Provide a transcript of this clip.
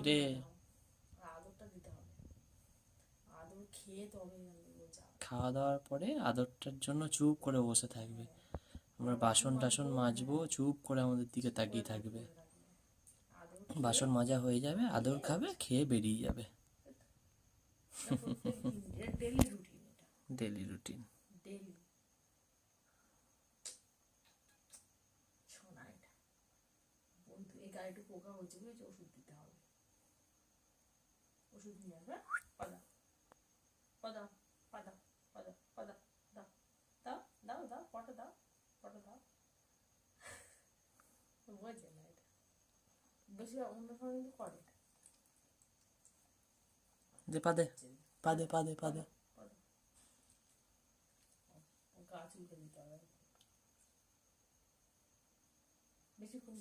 রে আদরটা দিতে হবে, আদর খেয়ে তবে যাবে। খাওয়া দাওয়ার পরে আদরটার জন্য চুপ করে বসে থাকবে। আমরা বাসন টাসন মাজবো, চুপ করে আমাদের দিকে তাকিয়ে থাকবে। আদর খেয়ে বাসন মাজা হয়ে যাবে, আদর খাবে, খেয়ে বেরিয়ে যাবে। প্রত্যেক দিন ডেলি রুটিন, এটা ডেলি রুটিন। ডেলি। শোনা এটা বন্ধু, এই গাড়িটা পোকা হয়েছে বুঝেছো, ওষুধ দিতে হবে, ওষুধ নিয়ে আসবে। পাদা পাদা পাদা পাদা পাদা দাও দাও দাও দাও, পটা দাও, পটা দাও। বোঝে না এটা, বেশি অন্য সময় কিন্তু করে। দে পাদে পাদে পাদে পাদে। গা চুলকে দিতে হবে বেশিক্ষণ।